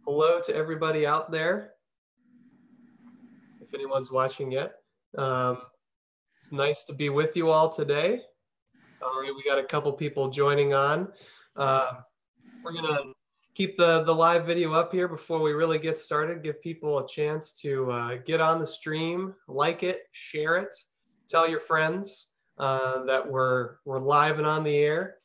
Hello to everybody out there, if anyone's watching yet. It's nice to be with you all today. All right, we got a couple people joining on. We're gonna keep the live video up here before we really get started, give people a chance to get on the stream, like it, share it, tell your friends that we're live and on the air.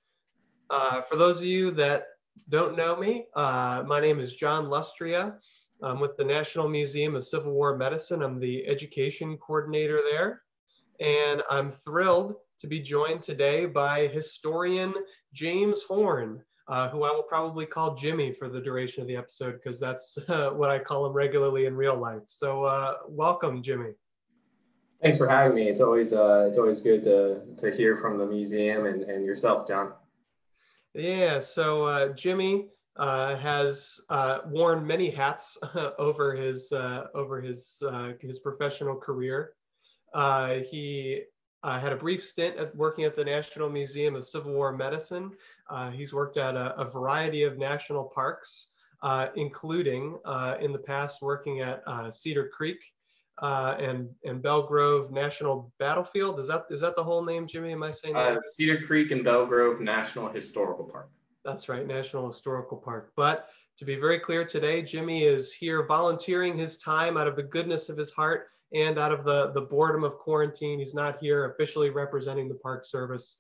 For those of you that don't know me, my name is John Lustrea. I'm with the National Museum of Civil War Medicine. I'm the education coordinator there. And I'm thrilled to be joined today by historian James Horn, who I will probably call Jimmy for the duration of the episode because that's what I call him regularly in real life. So welcome, Jimmy. Thanks for having me. It's always good to hear from the museum and yourself, John. Yeah, so Jimmy has worn many hats over his professional career. He had a brief stint at working at the National Museum of Civil War Medicine. He's worked at a variety of national parks, including in the past working at Cedar Creek and Belgrove National Battlefield. Is that the whole name, Jimmy? Am I saying that right? Cedar Creek and Belgrove National Historical Park. That's right, National Historical Park. But to be very clear today, Jimmy is here volunteering his time out of the goodness of his heart and out of the boredom of quarantine. He's not here officially representing the Park Service,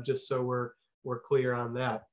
just so we're clear on that.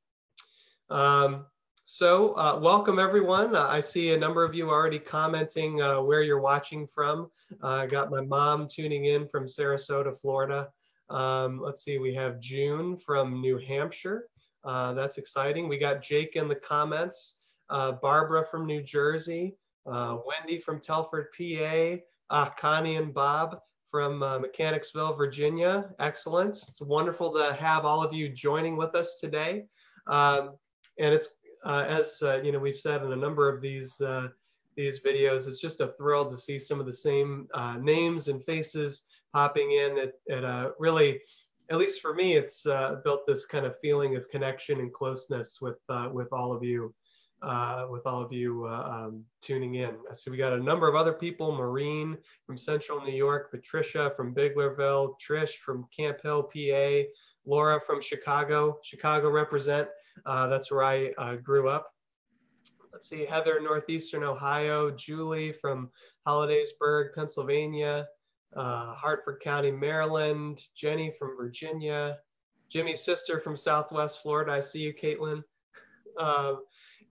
So welcome everyone. I see a number of you already commenting where you're watching from. I got my mom tuning in from Sarasota, Florida. Let's see, we have June from New Hampshire. That's exciting. We got Jake in the comments, Barbara from New Jersey, Wendy from Telford, PA, Connie and Bob from Mechanicsville, Virginia. Excellent. It's wonderful to have all of you joining with us today. And it's, as you know, we've said in a number of these videos, it's just a thrill to see some of the same names and faces popping in at really, at least for me, it's built this kind of feeling of connection and closeness with all of you, tuning in. So we got a number of other people: Maureen from Central New York, Patricia from Biglerville, Trish from Camp Hill, PA, Laura from Chicago represent. That's where I grew up. Let's see, Heather, Northeastern Ohio, Julie from Hollidaysburg, Pennsylvania, Hartford County, Maryland, Jenny from Virginia, Jimmy's sister from Southwest Florida. I see you, Caitlin.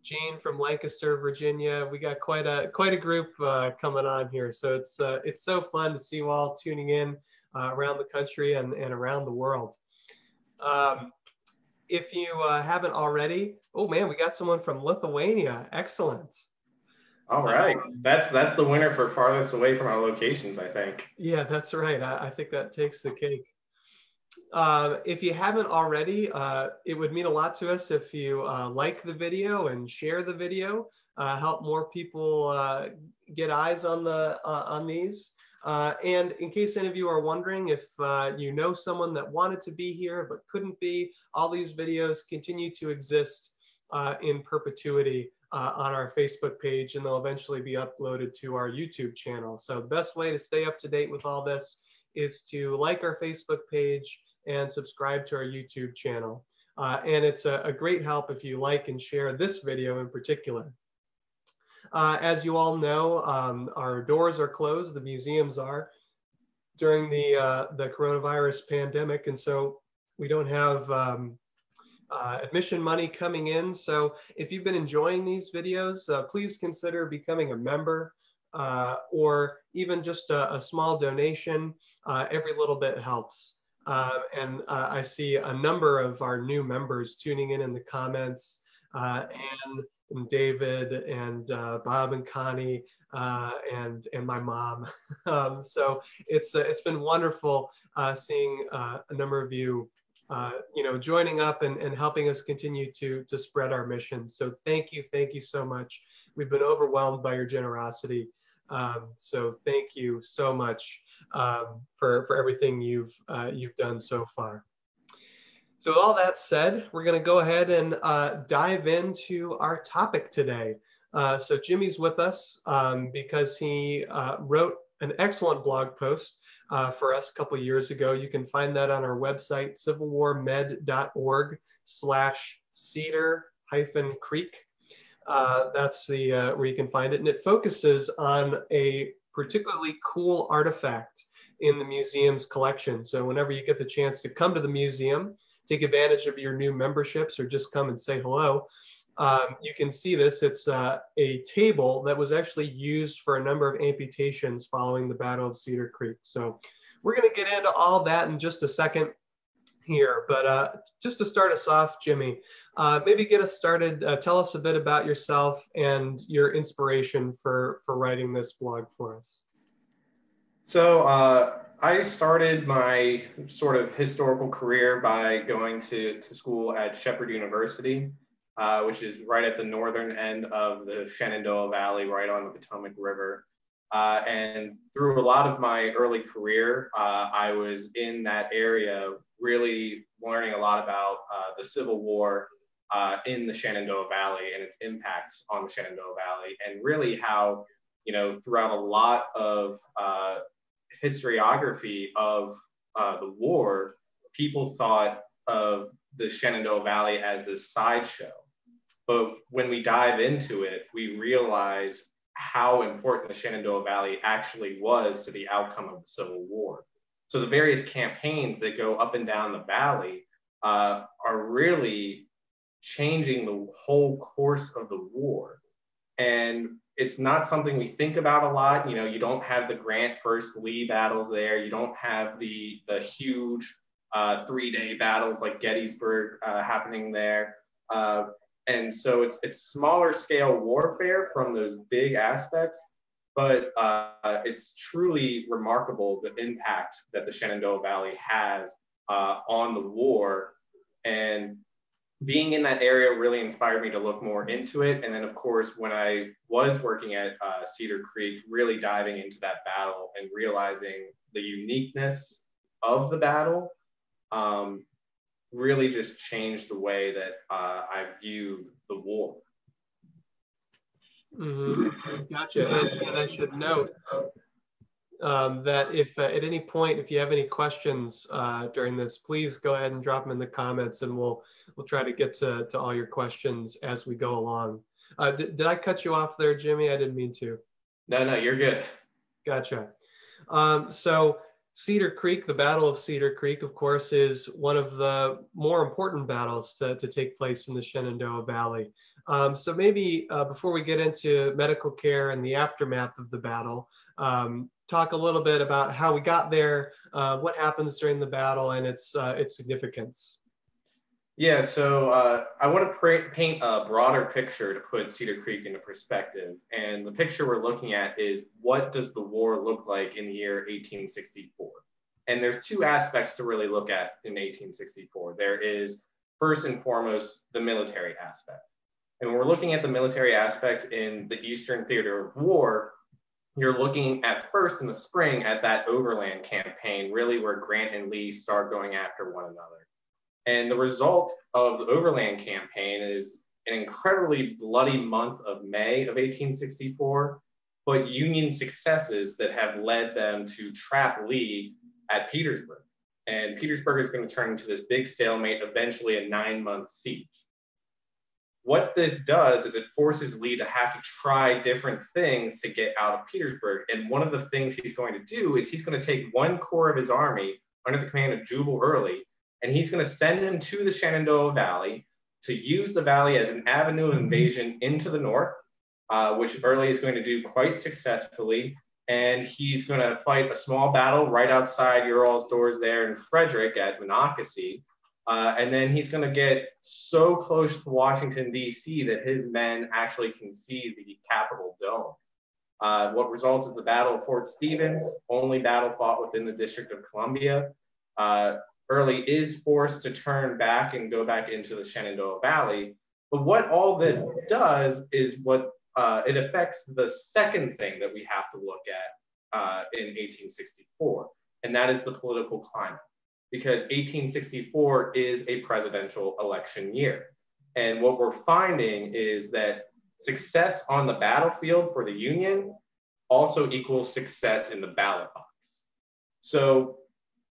Jean from Lancaster, Virginia. We got quite a group coming on here. So it's so fun to see you all tuning in around the country and around the world. If you haven't already, oh man, we got someone from Lithuania. Excellent. All right, that's the winner for farthest away from our locations, I think. Yeah, that's right. I think that takes the cake. If you haven't already, it would mean a lot to us if you like the video and share the video, help more people get eyes on these. And in case any of you are wondering if you know someone that wanted to be here but couldn't be, all these videos continue to exist in perpetuity on our Facebook page, and they'll eventually be uploaded to our YouTube channel. So the best way to stay up to date with all this is to like our Facebook page and subscribe to our YouTube channel. And it's a great help if you like and share this video in particular. As you all know, our doors are closed, the museums are, during the coronavirus pandemic, and so we don't have admission money coming in. So if you've been enjoying these videos, please consider becoming a member or even just a small donation. Every little bit helps. And I see a number of our new members tuning in the comments, and David and Bob and Connie and my mom. So it's been wonderful seeing a number of you joining up and helping us continue to spread our mission. So thank you so much. We've been overwhelmed by your generosity. So thank you so much for everything you've done so far. So with all that said, we're going to go ahead and dive into our topic today. So Jimmy's with us because he wrote an excellent blog post for us a couple years ago. You can find that on our website, civilwarmed.org/Cedar-Creek. That's the where you can find it, and it focuses on a particularly cool artifact in the museum's collection. So whenever you get the chance to come to the museum, take advantage of your new memberships or just come and say hello, you can see this. It's a table that was actually used for a number of amputations following the Battle of Cedar Creek. So we're going to get into all that in just a second here, but just to start us off, Jimmy, maybe get us started. Tell us a bit about yourself and your inspiration for writing this blog for us. So I started my sort of historical career by going to school at Shepherd University, which is right at the northern end of the Shenandoah Valley, right on the Potomac River. And through a lot of my early career, I was in that area really learning a lot about the Civil War in the Shenandoah Valley and its impacts on the Shenandoah Valley, and really how, throughout a lot of historiography of the war, people thought of the Shenandoah Valley as this sideshow. But when we dive into it, we realize how important the Shenandoah Valley actually was to the outcome of the Civil War. So the various campaigns that go up and down the valley are really changing the whole course of the war. And it's not something we think about a lot. You don't have the Grant versus Lee battles there. You don't have the huge 3-day battles like Gettysburg happening there. And so it's smaller scale warfare from those big aspects, but it's truly remarkable the impact that the Shenandoah Valley has on the war. And being in that area really inspired me to look more into it. And then, of course, when I was working at Cedar Creek, really diving into that battle and realizing the uniqueness of the battle really just changed the way that I viewed the war. Mm-hmm. Gotcha. And I should note that if at any point, if you have any questions during this, please go ahead and drop them in the comments, and we'll try to get to all your questions as we go along. Did I cut you off there, Jimmy? I didn't mean to. No, you're good. Gotcha. So Cedar Creek, the Battle of Cedar Creek, of course, is one of the more important battles to take place in the Shenandoah Valley. So maybe before we get into medical care and the aftermath of the battle, talk a little bit about how we got there, what happens during the battle, and its significance. Yeah, so I want to paint a broader picture to put Cedar Creek into perspective. And the picture we're looking at is, what does the war look like in the year 1864? And there's two aspects to really look at in 1864. There is, first and foremost, the military aspect. And when we're looking at the military aspect in the Eastern Theater of War, you're looking at first in the spring at that overland campaign, really where Grant and Lee start going after one another. And the result of the overland campaign is an incredibly bloody month of May of 1864, but Union successes that have led them to trap Lee at Petersburg. And Petersburg is going to turn into this big stalemate, eventually a 9-month siege. What this does is it forces Lee to have to try different things to get out of Petersburg. And one of the things he's going to do is he's going to take one corps of his army under the command of Jubal Early, and he's going to send him to the Shenandoah Valley to use the valley as an avenue of invasion into the north, which Early is going to do quite successfully. And he's going to fight a small battle right outside your all's doors there in Frederick at Monocacy. And then he's going to get so close to Washington, D.C. that his men actually can see the Capitol Dome. What results is the Battle of Fort Stevens, only battle fought within the District of Columbia. Early is forced to turn back and go back into the Shenandoah Valley. But what all this does is it affects the second thing that we have to look at in 1864, and that is the political climate. Because 1864 is a presidential election year. And what we're finding is that success on the battlefield for the Union also equals success in the ballot box. So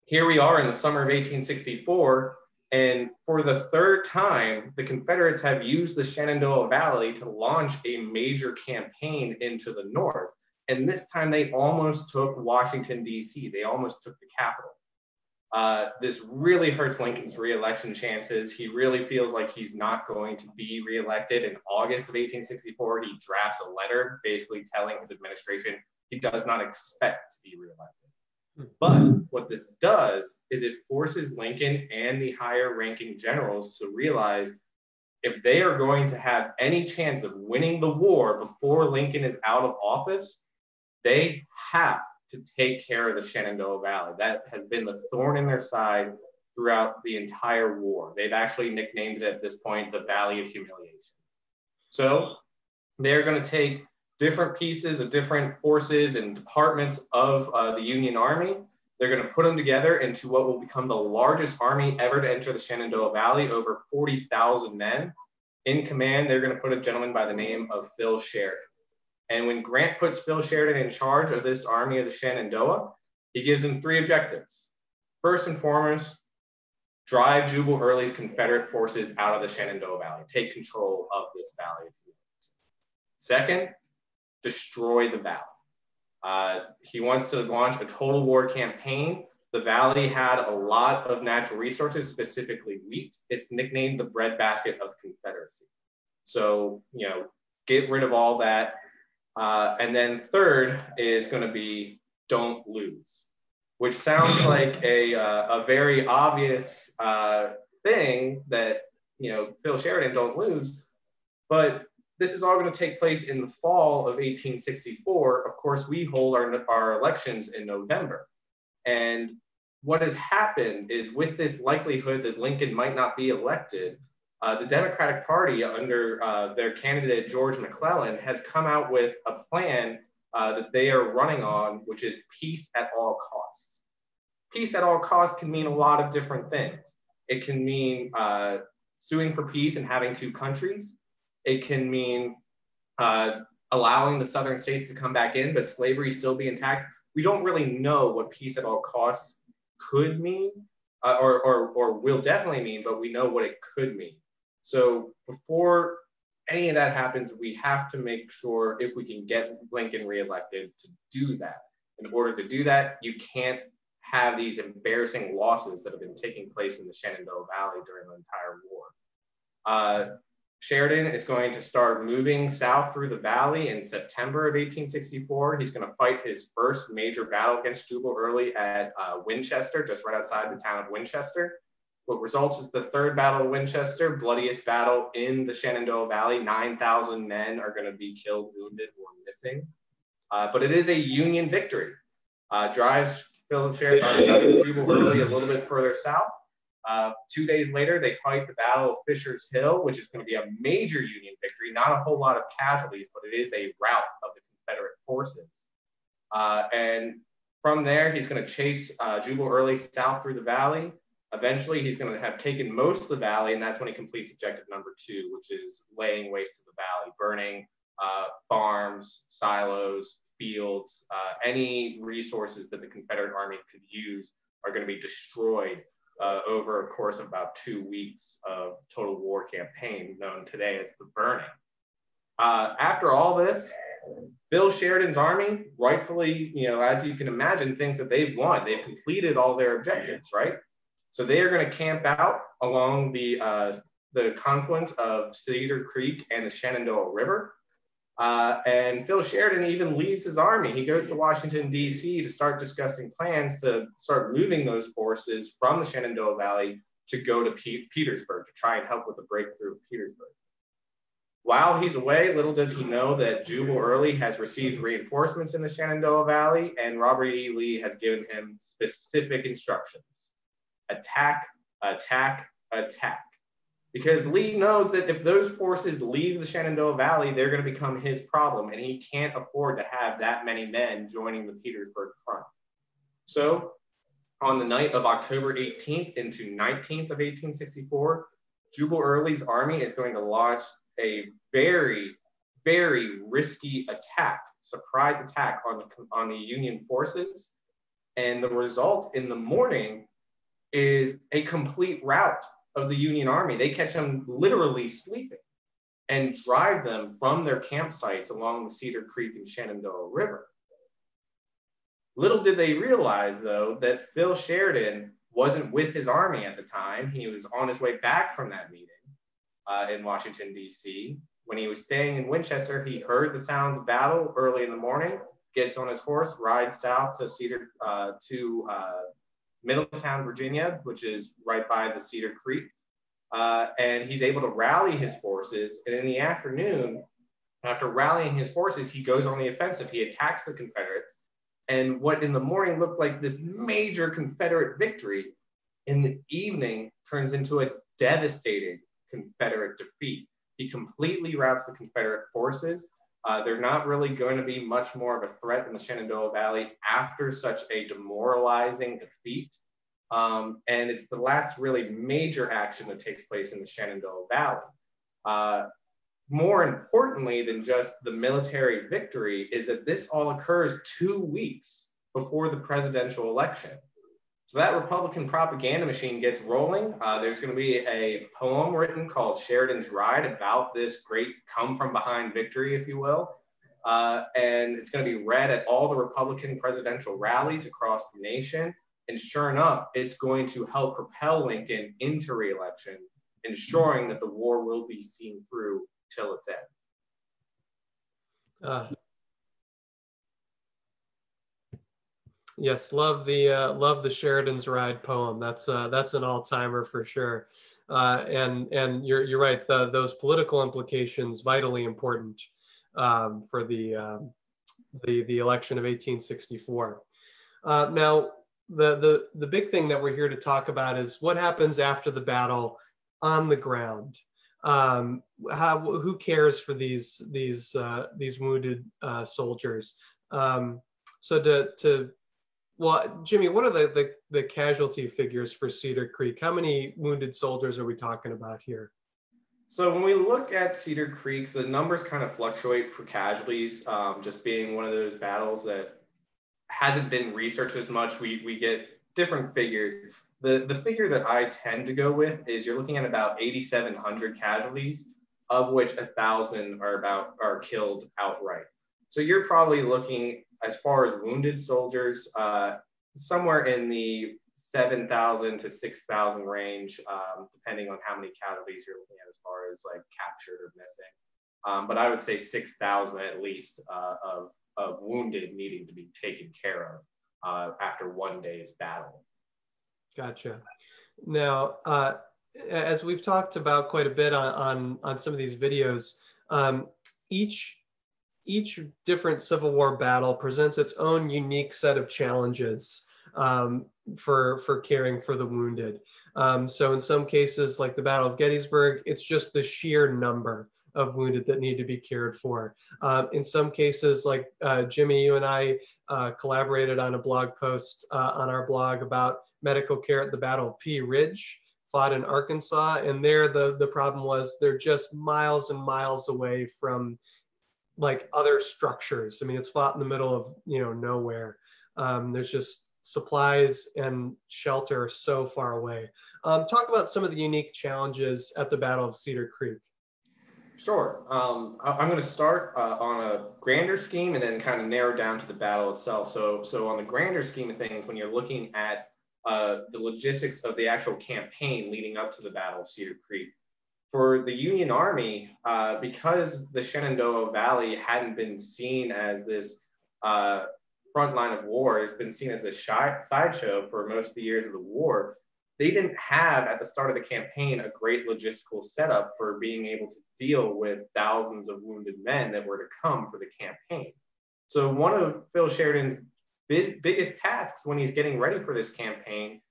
here we are in the summer of 1864, and for the third time, the Confederates have used the Shenandoah Valley to launch a major campaign into the North. And this time they almost took Washington, D.C. They almost took the capital. This really hurts Lincoln's re-election chances. He really feels like he's not going to be re-elected. In August of 1864, he drafts a letter basically telling his administration he does not expect to be re-elected. But what this does is it forces Lincoln and the higher ranking generals to realize if they are going to have any chance of winning the war before Lincoln is out of office, they have to take care of the Shenandoah Valley. That has been the thorn in their side throughout the entire war. They've actually nicknamed it at this point the Valley of Humiliation. So they're going to take different pieces of different forces and departments of the Union Army. They're going to put them together into what will become the largest army ever to enter the Shenandoah Valley, over 40,000 men. In command, they're going to put a gentleman by the name of Phil Sheridan. And when Grant puts Phil Sheridan in charge of this army of the Shenandoah, he gives him three objectives. First and foremost, drive Jubal Early's Confederate forces out of the Shenandoah Valley, take control of this valley. Second, destroy the valley. He wants to launch a total war campaign. The valley had a lot of natural resources, specifically wheat. It's nicknamed the breadbasket of the Confederacy. So, get rid of all that. And then third is going to be don't lose, which sounds like a very obvious thing that, Phil Sheridan, don't lose. But this is all going to take place in the fall of 1864. Of course, we hold our elections in November. And what has happened is, with this likelihood that Lincoln might not be elected, the Democratic Party, under their candidate George McClellan, has come out with a plan that they are running on, which is peace at all costs. Peace at all costs can mean a lot of different things. It can mean suing for peace and having two countries. It can mean allowing the southern states to come back in, but slavery still be intact. We don't really know what peace at all costs could mean, or will definitely mean, but we know what it could mean. So before any of that happens, we have to make sure, if we can get Lincoln reelected, to do that. In order to do that, you can't have these embarrassing losses that have been taking place in the Shenandoah Valley during the entire war. Sheridan is going to start moving south through the valley in September of 1864. He's going to fight his first major battle against Jubal Early at Winchester, just right outside the town of Winchester. What results is the Third Battle of Winchester, bloodiest battle in the Shenandoah Valley. 9,000 men are going to be killed, wounded, or missing. But it is a Union victory. Drives Philip Sheridan, Jubal Early a little bit further south. 2 days later, they fight the Battle of Fisher's Hill, which is going to be a major Union victory. Not a whole lot of casualties, but it is a rout of the Confederate forces. And from there, he's going to chase Jubal Early south through the valley. Eventually, he's going to have taken most of the valley, and that's when he completes objective number 2, which is laying waste to the valley, burning farms, silos, fields, any resources that the Confederate Army could use are going to be destroyed over a course of about 2 weeks of total war campaign, known today as the burning. After all this, Phil Sheridan's army, rightfully, as you can imagine, thinks that they've won. They've completed all their objectives, right? So they are going to camp out along the confluence of Cedar Creek and the Shenandoah River. And Phil Sheridan even leaves his army. He goes to Washington, D.C. to start discussing plans to start moving those forces from the Shenandoah Valley to go to Petersburg, to try and help with the breakthrough of Petersburg. While he's away, little does he know that Jubal Early has received reinforcements in the Shenandoah Valley, and Robert E. Lee has given him specific instructions. Attack, attack, attack. Because Lee knows that if those forces leave the Shenandoah Valley, they're going to become his problem, and he can't afford to have that many men joining the Petersburg front. So on the night of October 18th into 19th of 1864, Jubal Early's army is going to launch a very, very risky attack, surprise attack on the Union forces. And the result in the morning is a complete rout of the Union Army. They catch them literally sleeping and drive them from their campsites along the Cedar Creek and Shenandoah River. Little did they realize, though, that Phil Sheridan wasn't with his army at the time. He was on his way back from that meeting in Washington, D.C. When he was staying in Winchester, he heard the sounds of battle early in the morning, gets on his horse, rides south to Middletown, Virginia, which is right by the Cedar Creek. And he's able to rally his forces. And in the afternoon, after rallying his forces, he goes on the offensive. He attacks the Confederates. And what in the morning looked like this major Confederate victory, in the evening turns into a devastating Confederate defeat. He completely routs the Confederate forces. They're not really going to be much more of a threat in the Shenandoah Valley after such a demoralizing defeat. And it's the last really major action that takes place in the Shenandoah Valley. More importantly than just the military victory is that this all occurs 2 weeks before the presidential election. So that Republican propaganda machine gets rolling. There's going to be a poem written called Sheridan's Ride about this great come from behind victory, if you will. And it's going to be read at all the Republican presidential rallies across the nation. And sure enough, it's going to help propel Lincoln into re-election, ensuring that the war will be seen through till its end. Yes, love the Sheridan's Ride poem. That's an all-timer for sure. And you're right. Those political implications vitally important for the election of 1864. Now, the big thing that we're here to talk about is what happens after the battle on the ground. Who cares for these wounded soldiers? Well, Jimmy, what are the casualty figures for Cedar Creek? How many wounded soldiers are we talking about here? So when we look at Cedar Creek, the numbers kind of fluctuate for casualties, just being one of those battles that hasn't been researched as much. We get different figures. The figure that I tend to go with is you're looking at about 8,700 casualties, of which 1,000 are killed outright. So you're probably looking, as far as wounded soldiers, somewhere in the 7,000 to 6,000 range, depending on how many casualties you're looking at as far as like captured or missing. But I would say 6,000 at least of wounded needing to be taken care of after one day's battle. Gotcha. Now, as we've talked about quite a bit on some of these videos, each different Civil War battle presents its own unique set of challenges for caring for the wounded. So in some cases, like the Battle of Gettysburg, it's just the sheer number of wounded that need to be cared for. In some cases, like Jimmy, you and I collaborated on a blog post on our blog about medical care at the Battle of Pea Ridge, fought in Arkansas, and there the problem was they're just miles and miles away from like other structures. I mean, it's fought in the middle of nowhere. There's just supplies and shelter so far away. Talk about some of the unique challenges at the Battle of Cedar Creek. Sure. I'm going to start on a grander scheme and then kind of narrow down to the battle itself. So on the grander scheme of things, when you're looking at the logistics of the actual campaign leading up to the Battle of Cedar Creek, for the Union Army, because the Shenandoah Valley hadn't been seen as this front line of war, it's been seen as a sideshow for most of the years of the war. They didn't have, at the start of the campaign, a great logistical setup for being able to deal with thousands of wounded men that were to come for the campaign. So one of Phil Sheridan's biggest tasks when he's getting ready for this campaign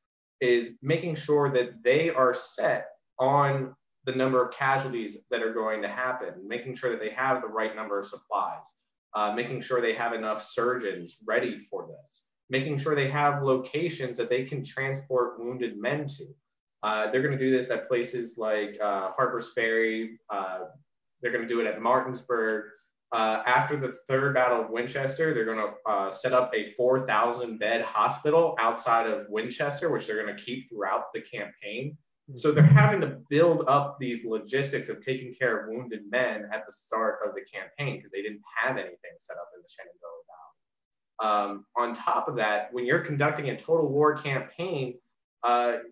is making sure that they are set on the number of casualties that are going to happen, making sure that they have the right number of supplies, making sure they have enough surgeons ready for this, making sure they have locations that they can transport wounded men to. They're going to do this at places like Harper's Ferry. They're going to do it at Martinsburg. After the Third Battle of Winchester, they're going to set up a 4,000-bed hospital outside of Winchester, which they're going to keep throughout the campaign. So they're having to build up these logistics of taking care of wounded men at the start of the campaign because they didn't have anything set up in the Shenandoah Valley. On top of that, when you're conducting a total war campaign,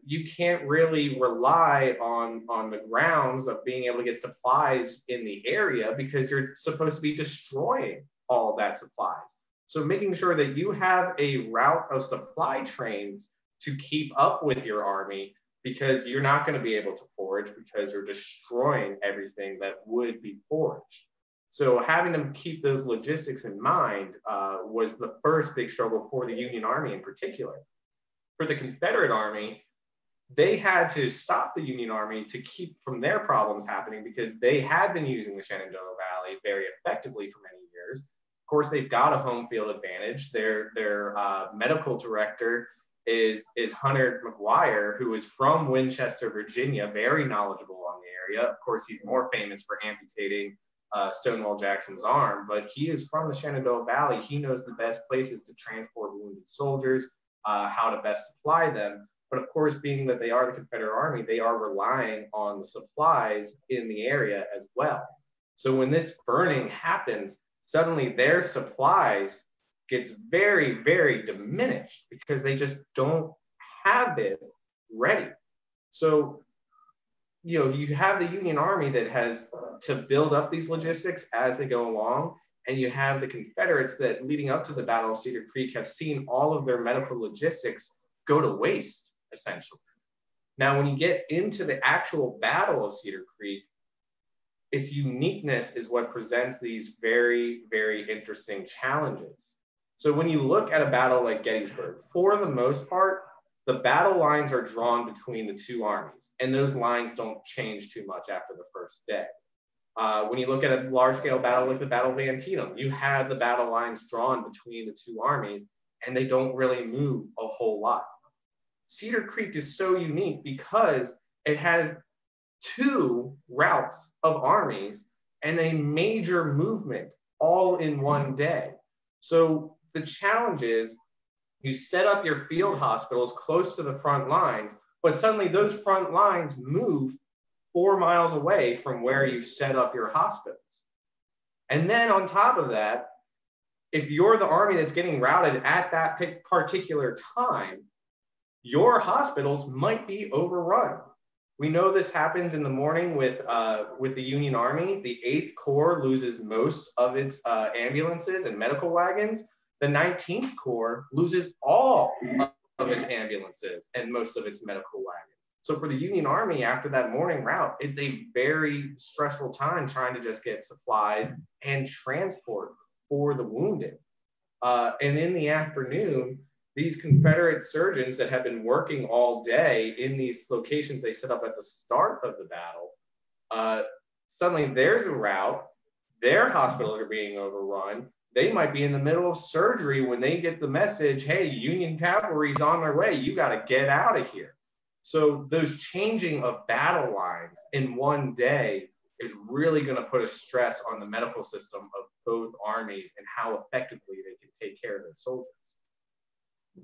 you can't really rely on the grounds of being able to get supplies in the area because you're supposed to be destroying all that supplies. So making sure that you have a route of supply trains to keep up with your army, because you're not going to be able to forage because you're destroying everything that would be foraged. So having them keep those logistics in mind was the first big struggle for the Union Army in particular. For the Confederate Army, they had to stop the Union Army to keep from their problems happening because they had been using the Shenandoah Valley very effectively for many years. Of course, they've got a home field advantage. Their medical director is Hunter McGuire, who is from Winchester, Virginia, very knowledgeable on the area. Of course, he's more famous for amputating Stonewall Jackson's arm, but he is from the Shenandoah Valley. He knows the best places to transport wounded soldiers, how to best supply them. But of course, being that they are the Confederate Army, they are relying on the supplies in the area as well. So when this burning happens, suddenly their supplies gets very, very diminished because they just don't have it ready. So, you have the Union Army that has to build up these logistics as they go along, and you have the Confederates that leading up to the Battle of Cedar Creek have seen all of their medical logistics go to waste, essentially. Now, when you get into the actual Battle of Cedar Creek, its uniqueness is what presents these very, very interesting challenges. So when you look at a battle like Gettysburg, for the most part, the battle lines are drawn between the two armies, and those lines don't change too much after the first day. When you look at a large-scale battle like the Battle of Antietam, you have the battle lines drawn between the two armies, and they don't really move a whole lot. Cedar Creek is so unique because it has two routes of armies and a major movement all in one day. So the challenge is you set up your field hospitals close to the front lines, but suddenly those front lines move 4 miles away from where you set up your hospitals. And then on top of that, if you're the army that's getting routed at that particular time, your hospitals might be overrun. We know this happens in the morning with the Union Army. The 8th Corps loses most of its ambulances and medical wagons. The 19th Corps loses all of its ambulances and most of its medical wagons. So for the Union Army, after that morning route, it's a very stressful time trying to just get supplies and transport for the wounded. And in the afternoon, these Confederate surgeons that have been working all day in these locations they set up at the start of the battle, suddenly there's a route, their hospitals are being overrun. They might be in the middle of surgery when they get the message, hey, Union cavalry's on their way, you got to get out of here. So those changing of battle lines in one day is really going to put a stress on the medical system of both armies and how effectively they can take care of their soldiers.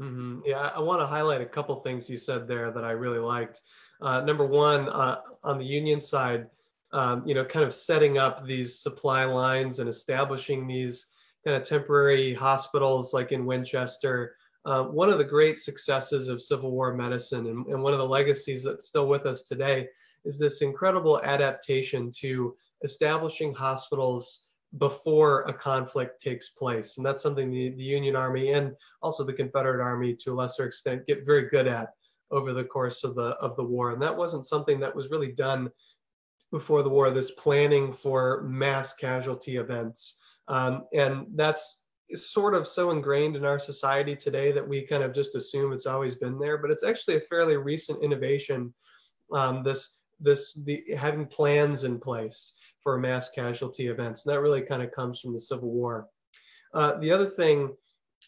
Mm-hmm. Yeah, I want to highlight a couple things you said there that I really liked. Number one, on the Union side, kind of setting up these supply lines and establishing these kind of temporary hospitals like in Winchester. One of the great successes of Civil War medicine and one of the legacies that's still with us today is this incredible adaptation to establishing hospitals before a conflict takes place. And that's something the Union Army and also the Confederate Army to a lesser extent get very good at over the course of the war. And that wasn't something that was really done before the war, this planning for mass casualty events. And that's sort of so ingrained in our society today that we kind of just assume it's always been there, but it's actually a fairly recent innovation, having plans in place for mass casualty events. And that really kind of comes from the Civil War. The other thing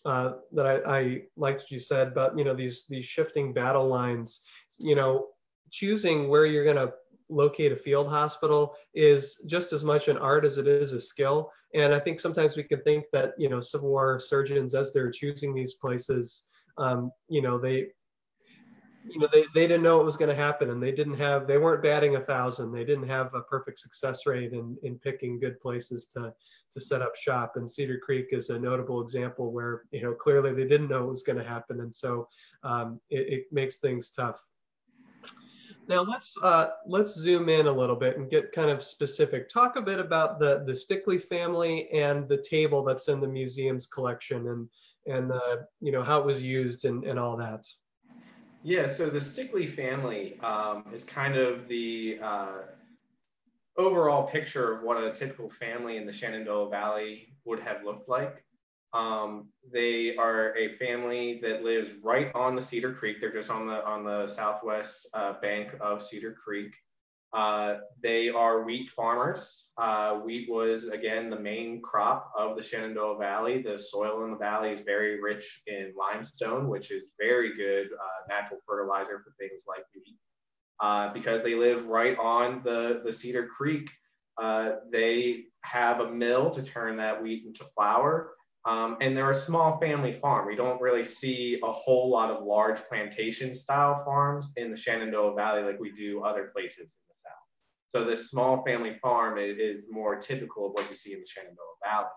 that I liked what you said about, these shifting battle lines, choosing where you're going to locate a field hospital is just as much an art as it is a skill. And I think sometimes we can think that, Civil War surgeons, as they're choosing these places, they didn't know what was going to happen, and they weren't batting 1,000. They didn't have a perfect success rate in picking good places to set up shop. And Cedar Creek is a notable example where, clearly they didn't know what was going to happen. And so it makes things tough. Now let's zoom in a little bit and get kind of specific. Talk a bit about the Stickley family and the table that's in the museum's collection, and how it was used and all that. Yeah, so the Stickley family is kind of the overall picture of what a typical family in the Shenandoah Valley would have looked like. They are a family that lives right on the Cedar Creek. They're just on the southwest bank of Cedar Creek. They are wheat farmers. Wheat was, again, the main crop of the Shenandoah Valley. The soil in the valley is very rich in limestone, which is very good natural fertilizer for things like wheat. Because they live right on the Cedar Creek, they have a mill to turn that wheat into flour. And they're a small family farm. We don't really see a whole lot of large plantation style farms in the Shenandoah Valley like we do other places in the South. So this small family farm is more typical of what you see in the Shenandoah Valley.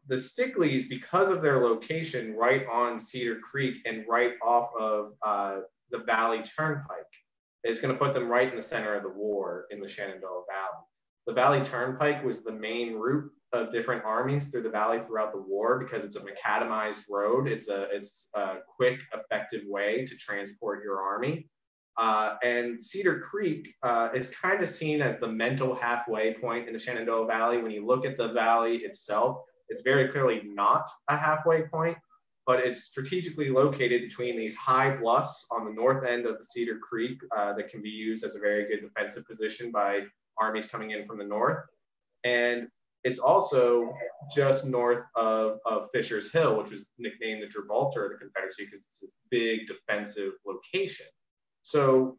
The Stickleys, because of their location right on Cedar Creek and right off of the Valley Turnpike, is going to put them right in the center of the war in the Shenandoah Valley. The Valley Turnpike was the main route of different armies through the valley throughout the war because it's a macadamized road. It's a quick, effective way to transport your army. And Cedar Creek is kind of seen as the mental halfway point in the Shenandoah Valley. When you look at the valley itself, it's very clearly not a halfway point, but it's strategically located between these high bluffs on the north end of the Cedar Creek that can be used as a very good defensive position by armies coming in from the north. And it's also just north of Fisher's Hill, which was nicknamed the Gibraltar of the Confederacy because it's this big defensive location. So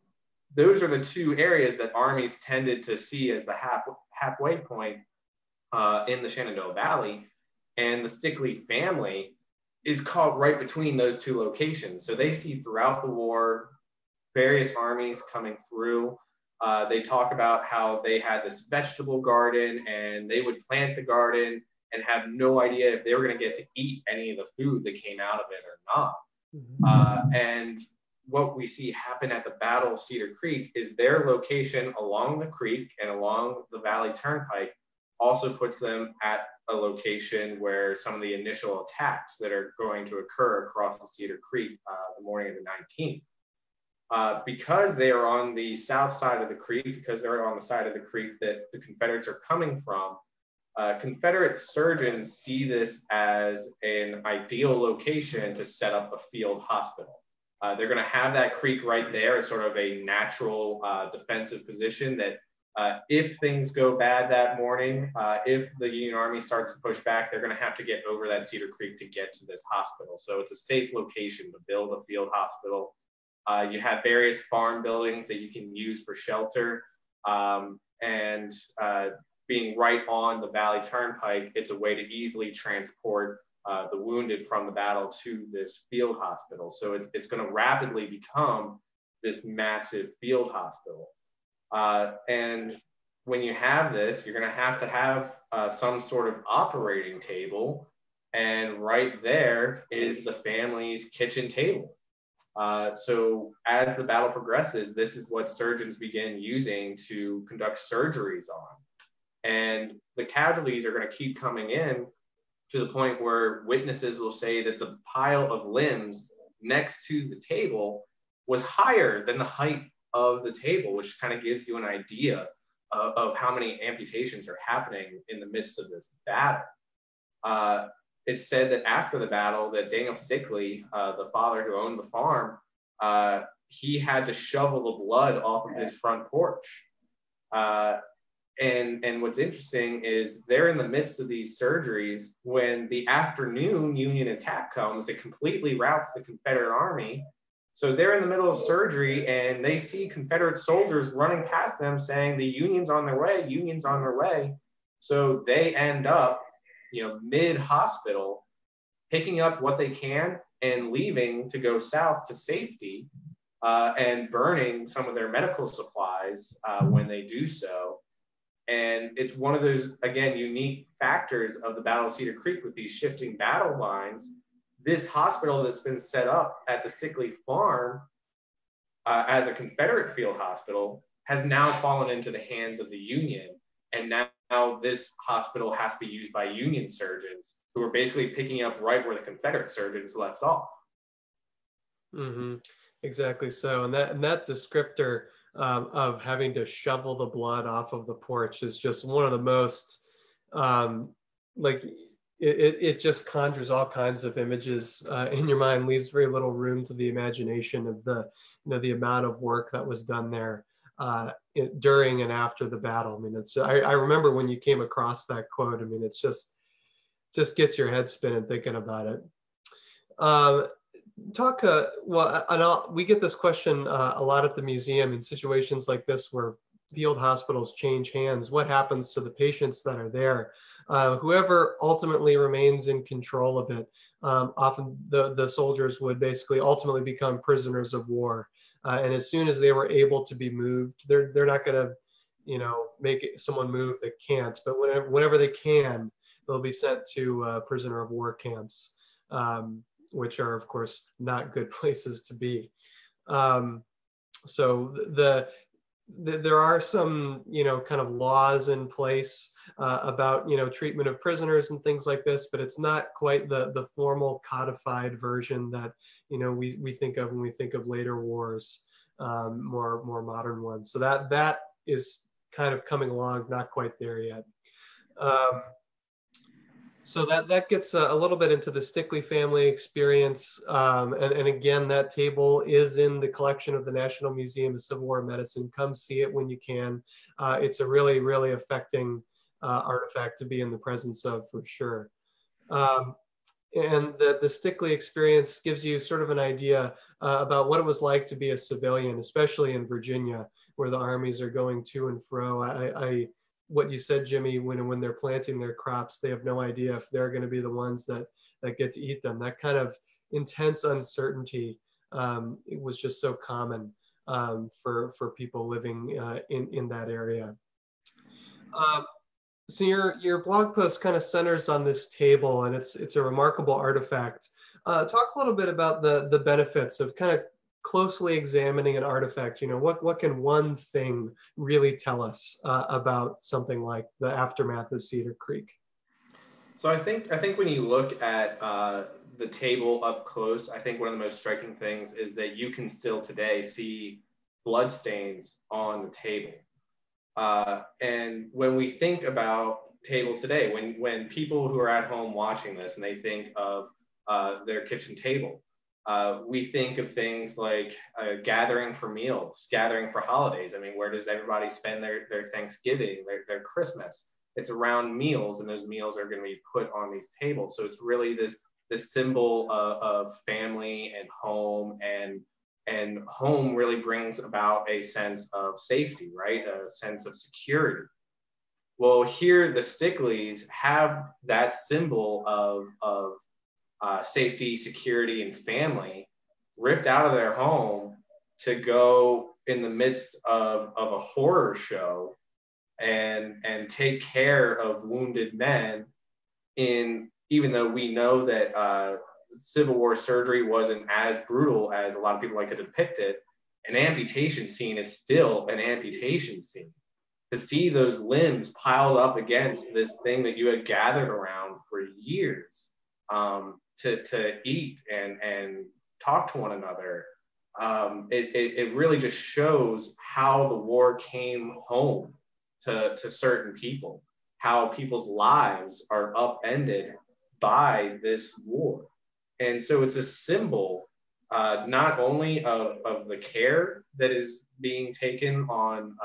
those are the two areas that armies tended to see as the halfway point in the Shenandoah Valley. And the Stickley family is caught right between those two locations. So they see throughout the war various armies coming through. They talk about how they had this vegetable garden and they would plant the garden and have no idea if they were going to get to eat any of the food that came out of it or not. And what we see happen at the Battle of Cedar Creek is their location along the creek and along the Valley Turnpike also puts them at a location where some of the initial attacks that are going to occur across the Cedar Creek the morning of the 19th. Because they are on the south side of the creek, because they're on the side of the creek that the Confederates are coming from, Confederate surgeons see this as an ideal location to set up a field hospital. They're going to have that creek right there as sort of a natural defensive position that if things go bad that morning, if the Union Army starts to push back, they're going to have to get over that Cedar Creek to get to this hospital. So it's a safe location to build a field hospital. You have various farm buildings that you can use for shelter. And being right on the Valley Turnpike, it's a way to easily transport the wounded from the battle to this field hospital. So it's going to rapidly become this massive field hospital. And when you have this, you're going to have some sort of operating table. And right there is the family's kitchen table. So as the battle progresses, this is what surgeons begin using to conduct surgeries on. And the casualties are going to keep coming in to the point where witnesses will say that the pile of limbs next to the table was higher than the height of the table, which kind of gives you an idea of how many amputations are happening in the midst of this battle. It's said that after the battle that Daniel Stickley, the father who owned the farm, he had to shovel the blood off of his front porch. And what's interesting is they're in the midst of these surgeries when the afternoon Union attack comes. It completely routs the Confederate Army. So they're in the middle of surgery and they see Confederate soldiers running past them saying the Union's on their way, Union's on their way. So they end up, mid-hospital, picking up what they can and leaving to go south to safety, and burning some of their medical supplies when they do so. And it's one of those, again, unique factors of the Battle of Cedar Creek with these shifting battle lines. This hospital that's been set up at the Stickley farm as a Confederate field hospital has now fallen into the hands of the Union. And now this hospital has to be used by Union surgeons who are basically picking up right where the Confederate surgeons left off. Mm-hmm. Exactly so. And that descriptor of having to shovel the blood off of the porch is just one of the most, it just conjures all kinds of images in your mind, leaves very little room to the imagination of the amount of work that was done there during and after the battle. I mean, I remember when you came across that quote. I mean, it's just gets your head spinning thinking about it. We get this question a lot at the museum in situations like this where field hospitals change hands. What happens to the patients that are there? Whoever ultimately remains in control of it, often the soldiers would basically ultimately become prisoners of war. And as soon as they were able to be moved, they're not going to, make someone move that can't. But whenever they can, they'll be sent to prisoner of war camps, which are, of course, not good places to be. So there are some, kind of laws in place about, treatment of prisoners and things like this, but it's not quite the formal codified version that, we think of when we think of later wars, more modern ones. So that is kind of coming along, not quite there yet. So that gets a little bit into the Stickley family experience. And again, that table is in the collection of the National Museum of Civil War Medicine. Come see it when you can. It's a really, really affecting artifact to be in the presence of, for sure. And the Stickley experience gives you sort of an idea about what it was like to be a civilian, especially in Virginia, where the armies are going to and fro. What you said, Jimmy, when they're planting their crops, they have no idea if they're going to be the ones that get to eat them. That kind of intense uncertainty, it was just so common for people living in that area. So your blog post kind of centers on this table, and it's a remarkable artifact. Talk a little bit about the benefits of kind of closely examining an artifact. What can one thing really tell us about something like the aftermath of Cedar Creek? So I think when you look at the table up close, I think one of the most striking things is that you can still today see blood stains on the table. And when we think about tables today, when people who are at home watching this and they think of their kitchen table, we think of things like gathering for meals, gathering for holidays. I mean, where does everybody spend their Thanksgiving, their Christmas? It's around meals, and those meals are going to be put on these tables. So it's really this symbol of family and home, and home really brings about a sense of safety, right? A sense of security. Well, here the Stickleys have that symbol of safety, security, and family ripped out of their home to go in the midst of a horror show and take care of wounded men. Even though we know that Civil War surgery wasn't as brutal as a lot of people like to depict it, an amputation scene is still an amputation scene. To see those limbs piled up against this thing that you had gathered around for years, to eat and talk to one another, it really just shows how the war came home to certain people, how people's lives are upended by this war. And so it's a symbol not only of the care that is being taken on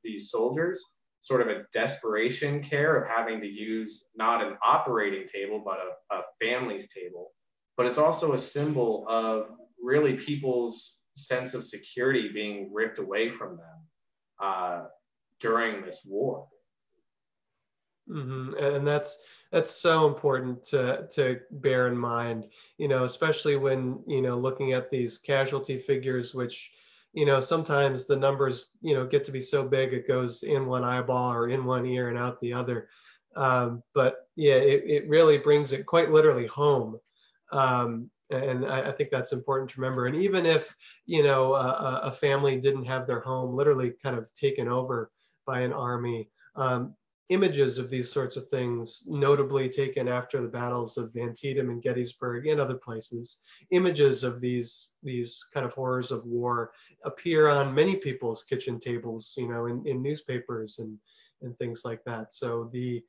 these soldiers, sort of a desperation care of having to use not an operating table, but a family's table. But it's also a symbol of really people's sense of security being ripped away from them during this war. Mm-hmm. And that's so important to bear in mind, especially when, looking at these casualty figures, which, sometimes the numbers, get to be so big, it goes in one eyeball or in one ear and out the other. But yeah, it really brings it quite literally home. And I think that's important to remember. And even if, a family didn't have their home literally kind of taken over by an army, images of these sorts of things, notably taken after the battles of Antietam and Gettysburg and other places, images of these kind of horrors of war appear on many people's kitchen tables, in newspapers and things like that. So the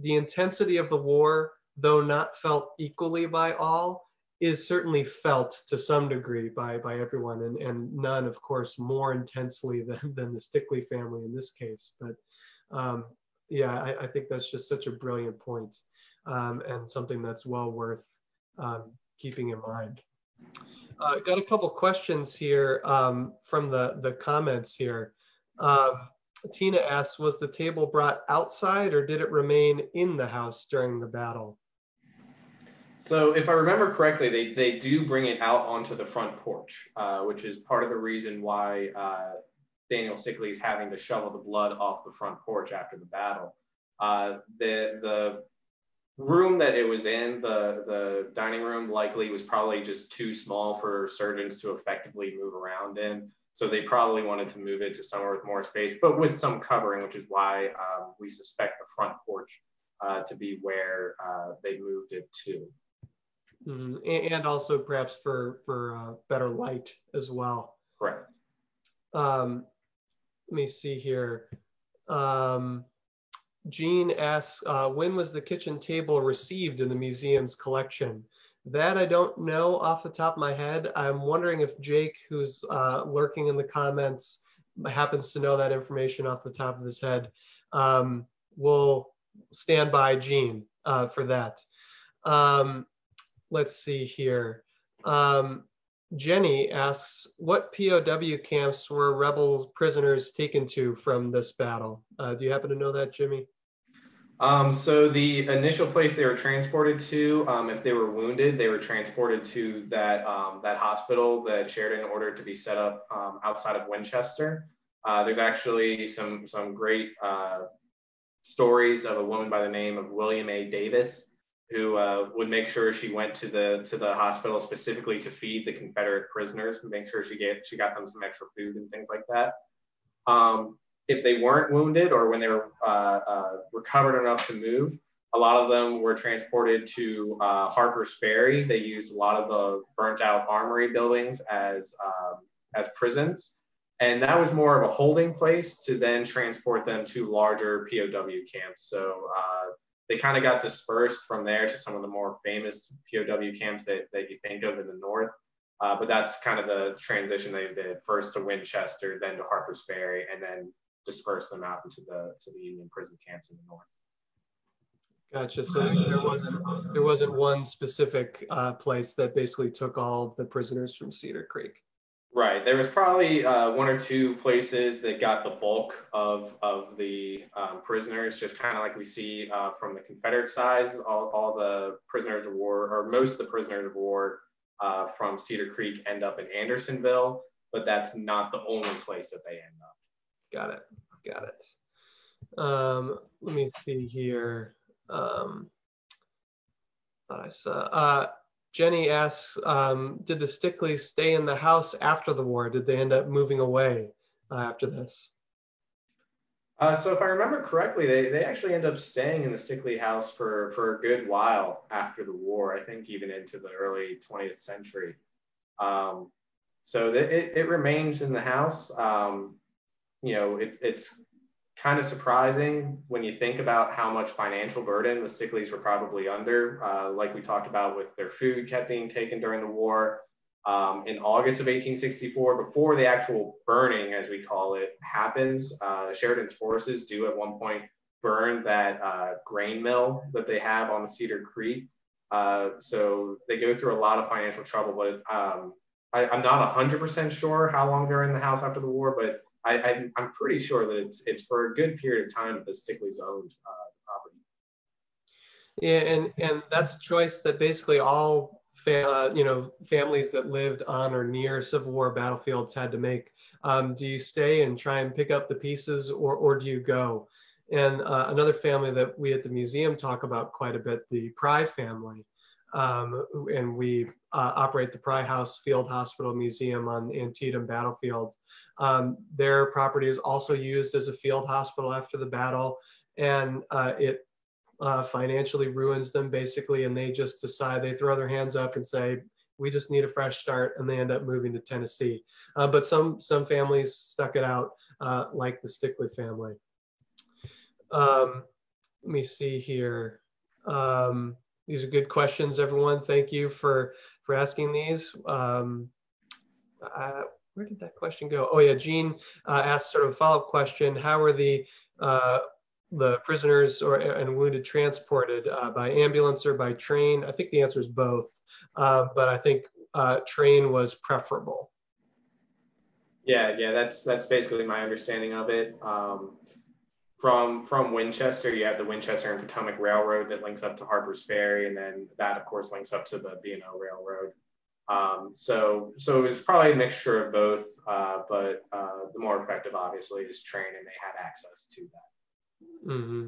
intensity of the war, though not felt equally by all, is certainly felt to some degree by everyone, and none, of course, more intensely than the Stickley family in this case. But yeah, I think that's just such a brilliant point, and something that's well worth keeping in mind. Got a couple questions here from the comments here. Tina asks, was the table brought outside or did it remain in the house during the battle? So if I remember correctly, they do bring it out onto the front porch, which is part of the reason why Daniel Stickley is having to shovel the blood off the front porch after the battle. The room that it was in, the dining room, likely was probably just too small for surgeons to effectively move around in. So they probably wanted to move it to somewhere with more space, but with some covering, which is why we suspect the front porch to be where they moved it to. And also perhaps for better light as well. Correct. Let me see here. Jean asks, when was the kitchen table received in the museum's collection? That I don't know off the top of my head. I'm wondering if Jake, who's lurking in the comments, happens to know that information off the top of his head. We'll stand by Jean for that. Let's see here. Jenny asks, what POW camps were rebel prisoners taken to from this battle? Do you happen to know that, Jimmy? So the initial place they were transported to, if they were wounded, they were transported to that hospital that Sheridan ordered to be set up outside of Winchester. There's actually some great stories of a woman by the name of William A. Davis, who would make sure she went to the hospital specifically to feed the Confederate prisoners and make sure she got them some extra food and things like that. If they weren't wounded or when they were recovered enough to move, a lot of them were transported to Harper's Ferry. They used a lot of the burnt out armory buildings as prisons. And that was more of a holding place to then transport them to larger POW camps. So they kind of got dispersed from there to some of the more famous POW camps that you think of in the North. But that's kind of the transition they did, first to Winchester, then to Harper's Ferry, and then disperse them out into the Union prison camps in the North. Gotcha. So there wasn't one specific place that basically took all of the prisoners from Cedar Creek. Right. There was probably one or two places that got the bulk of the prisoners, just kind of like we see from the Confederate side. All the prisoners of war, or most of the prisoners of war from Cedar Creek end up in Andersonville, but that's not the only place that they end up. Got it. Let me see here. Thought I saw. Jenny asks, did the Stickleys stay in the house after the war? Did they end up moving away after this? So if I remember correctly, they actually end up staying in the Stickley house for a good while after the war, I think even into the early 20th century. So it remains in the house. It's kind of surprising when you think about how much financial burden the Stickleys were probably under, like we talked about with their food kept being taken during the war. In August of 1864, before the actual burning, as we call it, happens, Sheridan's forces do at one point burn that grain mill that they have on the Cedar Creek. So they go through a lot of financial trouble, but I'm not 100% sure how long they're in the house after the war, but I'm pretty sure that it's for a good period of time that the Stickleys owned property. Yeah, and that's a choice that basically all families that lived on or near Civil War battlefields had to make. Do you stay and try and pick up the pieces, or do you go? And another family that we at the museum talk about quite a bit, the Pry family, and we operate the Pry House Field Hospital Museum on Antietam battlefield. Their property is also used as a field hospital after the battle, and it financially ruins them basically, and they just decide, they throw their hands up and say, we just need a fresh start, and they end up moving to Tennessee. But some families stuck it out, like the Stickley family. Let me see here. These are good questions, everyone. Thank you for asking these. Where did that question go? Oh yeah, Gene asked sort of a follow-up question. How are the prisoners and wounded transported, by ambulance or by train? I think the answer is both, but I think train was preferable. Yeah, that's basically my understanding of it. From Winchester, you have the Winchester and Potomac Railroad that links up to Harper's Ferry, and then that, of course, links up to the B&O Railroad. So it's probably a mixture of both, but the more effective, obviously, is train, and they had access to that. Mm-hmm.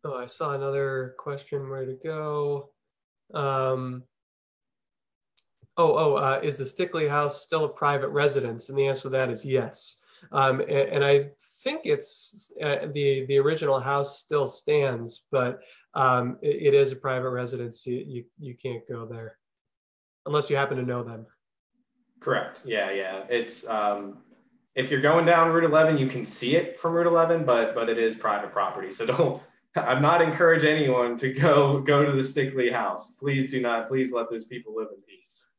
Oh, I saw another question. Where to go? Is the Stickley house still a private residence? And the answer to that is yes. And I think it's the original house still stands, but it is a private residence. You can't go there unless you happen to know them. Correct. Yeah. It's if you're going down Route 11, you can see it from Route 11, but it is private property. So I'm not encourage anyone to go to the Stickley house. Please do not. Please let those people live in peace.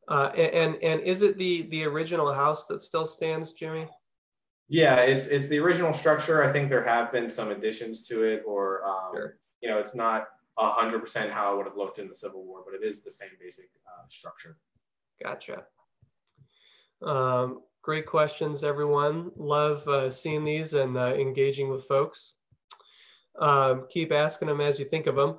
And is it the original house that still stands, Jimmy? Yeah, it's the original structure. I think there have been some additions to it, or Sure. It's not 100% how it would have looked in the Civil War, but it is the same basic structure. Gotcha. Great questions, everyone. Love seeing these and engaging with folks. Keep asking them as you think of them.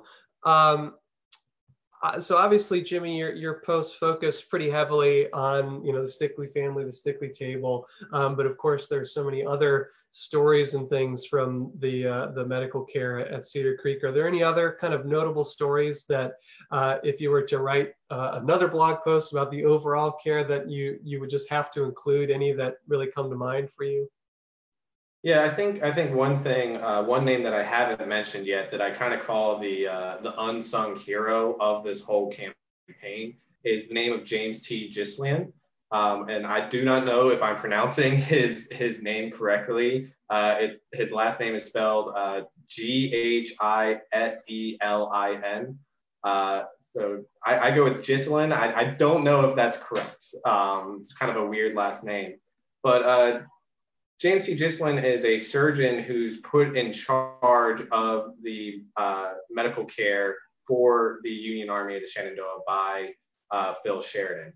So obviously, Jimmy, your posts focus pretty heavily on the Stickley family, the Stickley table, but of course there's so many other stories and things from the medical care at Cedar Creek. Are there any other kind of notable stories that, if you were to write another blog post about the overall care, that you would just have to include any that really come to mind for you? Yeah, I think one thing, one name that I haven't mentioned yet that I kind of call the unsung hero of this whole campaign is the name of James T. Gislin. And I do not know if I'm pronouncing his name correctly. His last name is spelled Ghiselin. So I go with Gislin. I don't know if that's correct. It's kind of a weird last name. But James T. Gislin is a surgeon who's put in charge of the medical care for the Union Army of the Shenandoah by Phil Sheridan.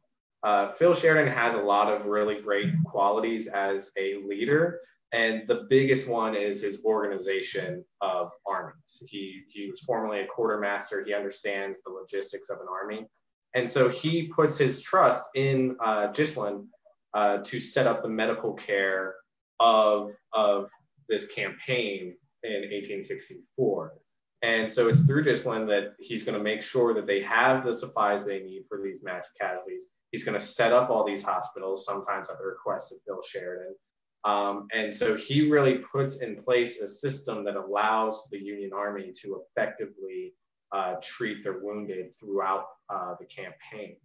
Phil Sheridan has a lot of really great qualities as a leader, and the biggest one is his organization of armies. He was formerly a quartermaster. He understands the logistics of an army. And so he puts his trust in Gislin to set up the medical care of this campaign in 1864. And so it's through Gislin that he's going to make sure that they have the supplies they need for these mass casualties. He's going to set up all these hospitals, sometimes at the request of Phil Sheridan. And so he really puts in place a system that allows the Union Army to effectively treat their wounded throughout the campaign.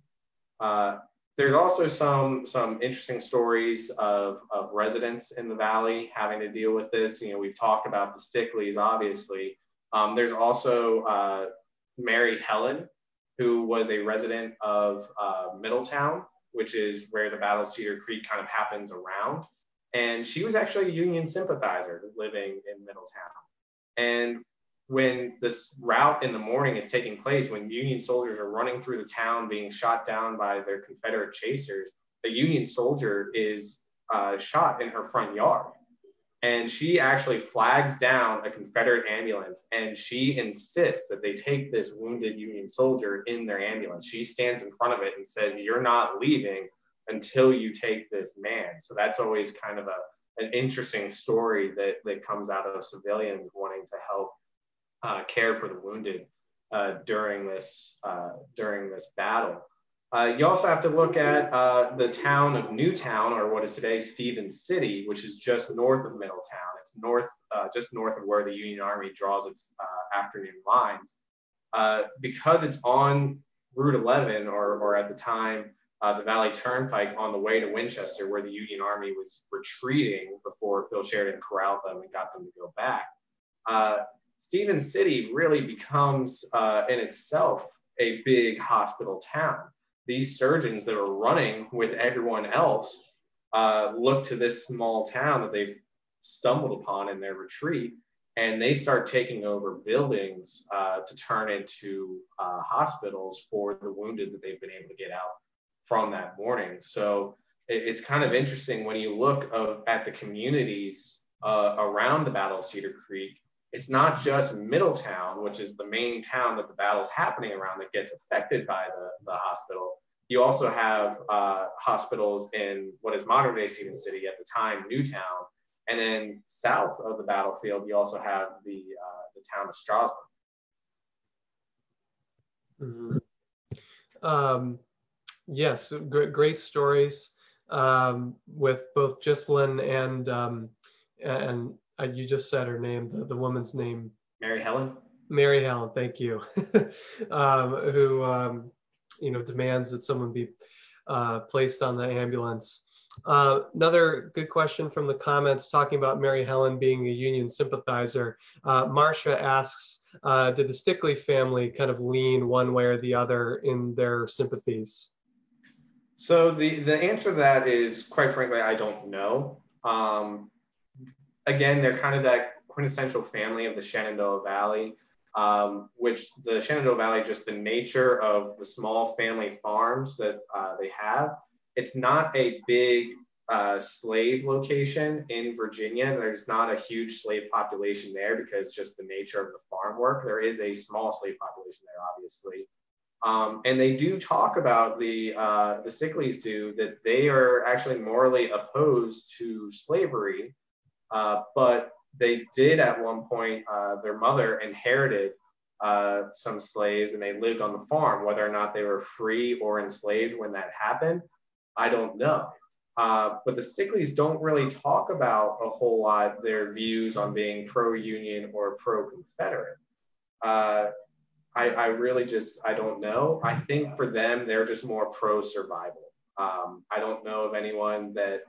There's also some interesting stories of residents in the valley having to deal with this. We've talked about the Stickleys, obviously. There's also Mary Helen, who was a resident of Middletown, which is where the Battle of Cedar Creek kind of happens around. And she was actually a Union sympathizer living in Middletown. And when this rout in the morning is taking place, when Union soldiers are running through the town being shot down by their Confederate chasers, a Union soldier is shot in her front yard. And she actually flags down a Confederate ambulance, and she insists that they take this wounded Union soldier in their ambulance. She stands in front of it and says, "You're not leaving until you take this man." So that's always kind of an interesting story that comes out of civilians wanting to help care for the wounded during this battle. You also have to look at the town of Newtown, or what is today Stevens City, which is just north of Middletown. It's just north of where the Union Army draws its afternoon lines. Because it's on Route 11, or at the time, the Valley Turnpike on the way to Winchester, where the Union Army was retreating before Phil Sheridan corralled them and got them to go back. Stevens City really becomes in itself a big hospital town. These surgeons that are running with everyone else look to this small town that they've stumbled upon in their retreat, and they start taking over buildings to turn into hospitals for the wounded that they've been able to get out from that morning. So it's kind of interesting when you look at the communities around the Battle of Cedar Creek. It's not just Middletown, which is the main town that the battle's happening around, that gets affected by the hospital. You also have hospitals in what is modern day Stevens City, at the time Newtown, and then south of the battlefield, you also have the town of Strasburg. Mm-hmm. Yes, great stories with both Ghislaine and you just said her name, the woman's name. Mary Helen. Mary Helen, thank you. Who demands that someone be placed on the ambulance. Another good question from the comments talking about Mary Helen being a Union sympathizer. Marcia asks, did the Stickley family kind of lean one way or the other in their sympathies? So the answer to that is, quite frankly, I don't know. Again, they're kind of that quintessential family of the Shenandoah Valley, which the Shenandoah Valley, just the nature of the small family farms that they have. It's not a big slave location in Virginia. There's not a huge slave population there because just the nature of the farm work. There is a small slave population there, obviously. And they do talk about the Stickleys do, that they are actually morally opposed to slavery. But they did at one point, their mother inherited some slaves, and they lived on the farm. Whether or not they were free or enslaved when that happened, I don't know. But the Stickleys don't really talk about a whole lot their views on being pro-Union or pro-Confederate. I really I don't know. I think for them, they're just more pro-survival. I don't know of anyone that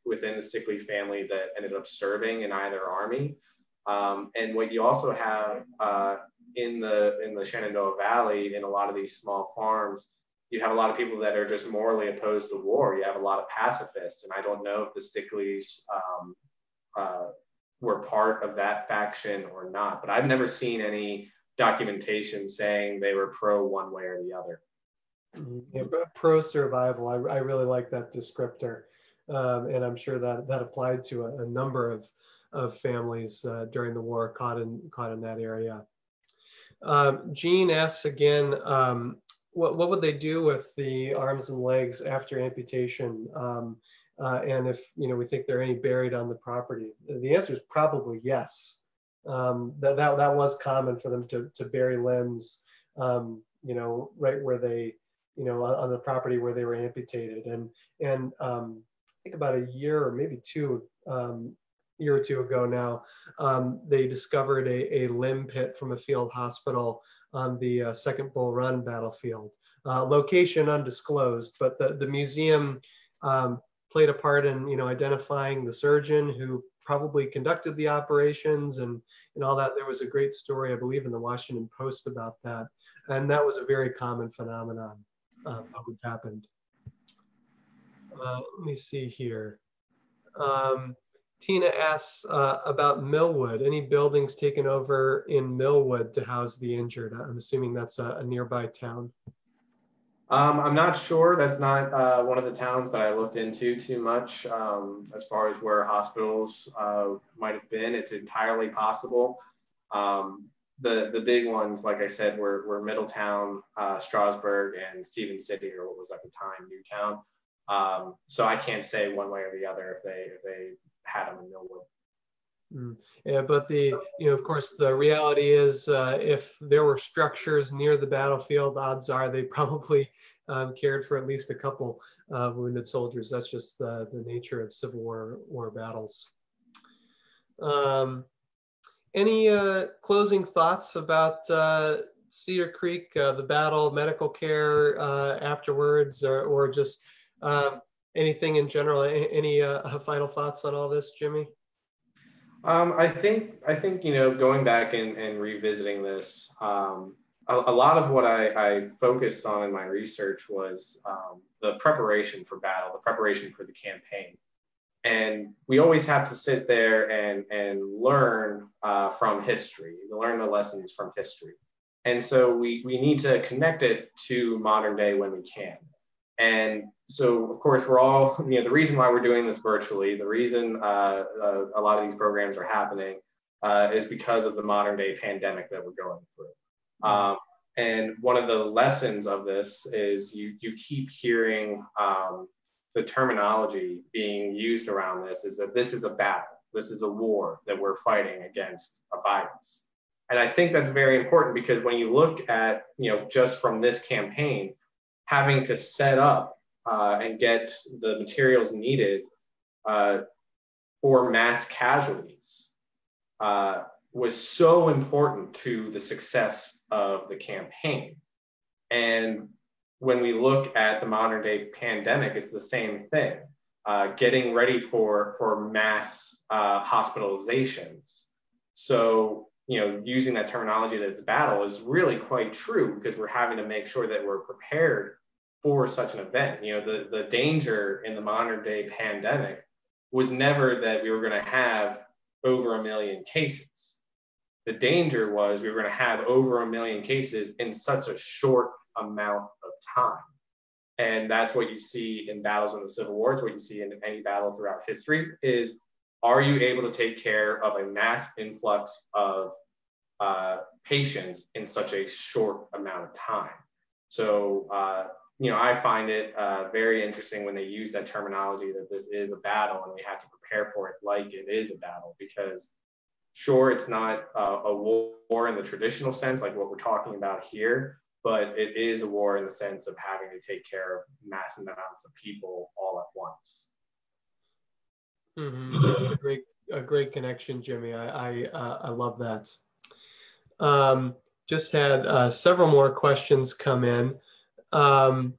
within the Stickley family that ended up serving in either army. And what you also have in the Shenandoah Valley, in a lot of these small farms, you have a lot of people that are just morally opposed to war. You have a lot of pacifists, and I don't know if the Stickleys were part of that faction or not. But I've never seen any documentation saying they were pro one way or the other. Yeah, pro survival. I really like that descriptor, and I'm sure that applied to a number of families during the war caught in that area. Jean asks again, what would they do with the arms and legs after amputation, and if we think there are any buried on the property? The answer is probably yes. That was common for them to bury limbs, right where they. On the property where they were amputated, and I think about a year or maybe year or two ago now, they discovered a limb pit from a field hospital on the Second Bull Run battlefield. Location undisclosed, but the museum played a part in identifying the surgeon who probably conducted the operations and all that. There was a great story, I believe, in the Washington Post about that, and that was a very common phenomenon. What's happened. Let me see here. Tina asks about Millwood. Any buildings taken over in Millwood to house the injured? I'm assuming that's a nearby town. I'm not sure. That's not one of the towns that I looked into too much as far as where hospitals might have been. It's entirely possible. The big ones, like I said, were Middletown, Strasburg, and Stevens City, or what was at the time Newtown. So I can't say one way or the other if they had them in Millwood. Yeah, but of course, the reality is if there were structures near the battlefield, odds are they probably cared for at least a couple wounded soldiers. That's just the nature of Civil War battles. Any closing thoughts about Cedar Creek, the battle, medical care afterwards, or just anything in general? Any final thoughts on all this, Jimmy? I think going back and revisiting this, a lot of what I focused on in my research was the preparation for battle, the preparation for the campaign. And we always have to sit there and learn from history, learn the lessons from history. And so we need to connect it to modern day when we can. And so, of course, we're all, the reason why we're doing this virtually, the reason a lot of these programs are happening is because of the modern day pandemic that we're going through. And one of the lessons of this is you keep hearing the terminology being used around this is that this is a battle. This is a war that we're fighting against a virus. And I think that's very important because when you look at, just from this campaign, having to set up and get the materials needed for mass casualties was so important to the success of the campaign. And when we look at the modern day pandemic, it's the same thing. Getting ready for mass hospitalizations. So, using that terminology that it's a battle is really quite true because we're having to make sure that we're prepared for such an event. The danger in the modern day pandemic was never that we were going to have over 1 million cases. The danger was we were going to have over 1 million cases in such a short amount of time. And that's what you see in battles in the Civil War. It's what you see in any battle throughout history is, are you able to take care of a mass influx of patients in such a short amount of time? So, I find it very interesting when they use that terminology that this is a battle and we have to prepare for it like it is a battle, because sure, it's not a war in the traditional sense, like what we're talking about here, but it is a war in the sense of having to take care of massive amounts of people all at once. That's a great connection, Jimmy. I love that. Just had several more questions come in. Let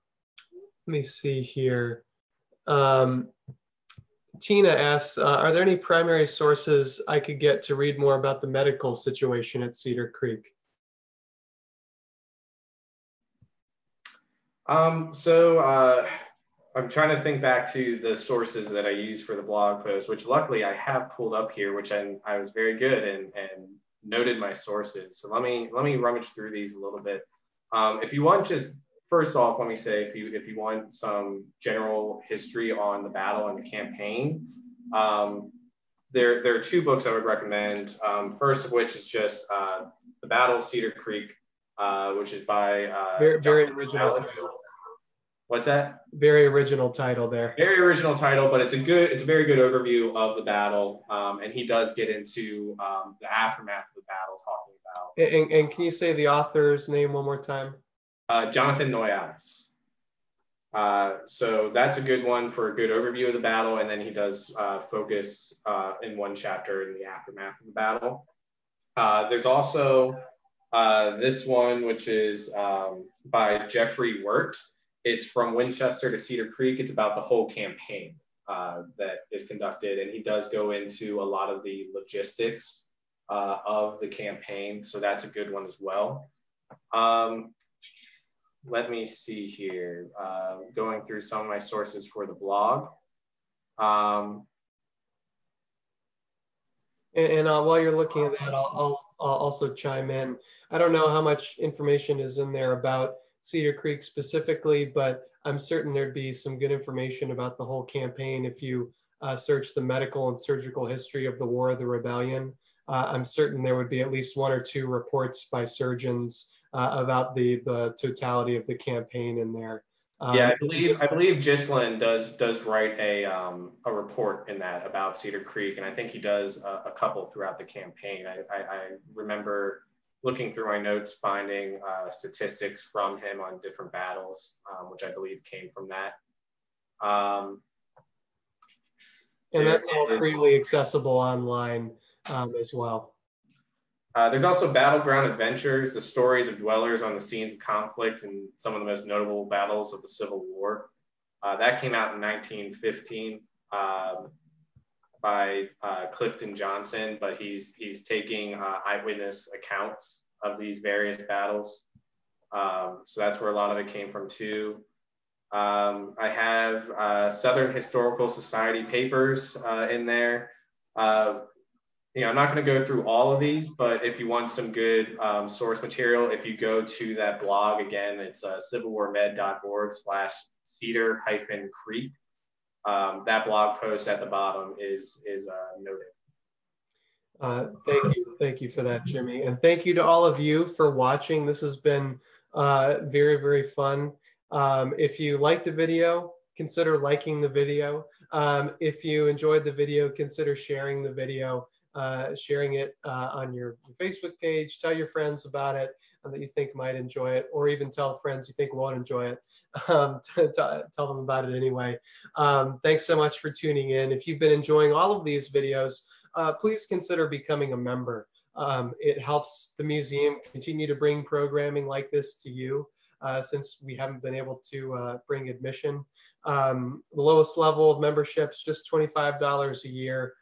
me see here. Tina asks, are there any primary sources I could get to read more about the medical situation at Cedar Creek? I'm trying to think back to the sources that I used for the blog post, which luckily I have pulled up here, which I was very good and noted my sources. So let me rummage through these a little bit. If you want, just first off, let me say, if you want some general history on the battle and the campaign, there are two books I would recommend. First of which is just The Battle of Cedar Creek, which is by very original title. What's that? Very original title there. Very original title, but it's a very good overview of the battle, and he does get into the aftermath of the battle, talking about. And can you say the author's name one more time? Jonathan Noyes. So that's a good one for a good overview of the battle, and then he does focus in one chapter in the aftermath of the battle. There's also this one, which is by Jeffrey Wirt. It's From Winchester to Cedar Creek. It's about the whole campaign that is conducted, and he does go into a lot of the logistics of the campaign, so that's a good one as well. Let me see here, going through some of my sources for the blog. And while you're looking at that, I'll also chime in. I don't know how much information is in there about Cedar Creek specifically, but I'm certain there'd be some good information about the whole campaign if you search the medical and surgical history of the War of the Rebellion. I'm certain there would be at least one or two reports by surgeons about the totality of the campaign in there. Yeah, Just I believe Gislin does write a report in that about Cedar Creek, and I think he does a couple throughout the campaign. I remember looking through my notes, finding statistics from him on different battles, which I believe came from that. And that's all freely accessible online as well. There's also Battleground Adventures, the stories of dwellers on the scenes of conflict and some of the most notable battles of the Civil War. That came out in 1915 by Clifton Johnson, but he's taking eyewitness accounts of these various battles. So that's where a lot of it came from too. I have Southern Historical Society papers in there. I'm not going to go through all of these, but if you want some good source material, if you go to that blog, again, it's civilwarmed.org/Cedar-Creek. That blog post at the bottom is noted. Thank you for that, Jimmy. And thank you to all of you for watching. This has been very, very fun. If you liked the video, consider liking the video. If you enjoyed the video, consider sharing the video. Sharing it on your Facebook page. Tell your friends about it that you think might enjoy it, or even tell friends you think won't enjoy it. Tell them about it anyway. Thanks so much for tuning in. If you've been enjoying all of these videos, please consider becoming a member. It helps the museum continue to bring programming like this to you. Since we haven't been able to bring admission. The lowest level of membership's just $25 a year.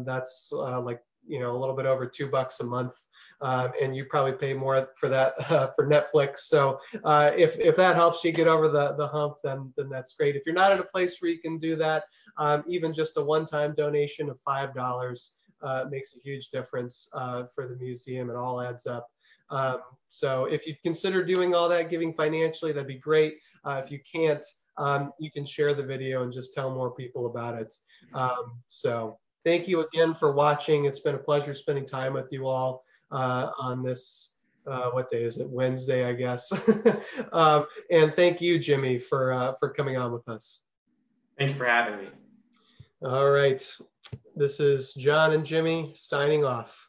That's like, a little bit over $2 a month. And you probably pay more for that for Netflix. So if that helps you get over the hump, then that's great. If you're not at a place where you can do that, even just a one-time donation of $5 makes a huge difference for the museum. It all adds up. So if you consider doing all that, giving financially, that'd be great. If you can't, you can share the video and just tell more people about it. So thank you again for watching. It's been a pleasure spending time with you all on this, what day is it? Wednesday, I guess. And thank you, Jimmy, for coming on with us. Thank you for having me. All right. This is John and Jimmy signing off.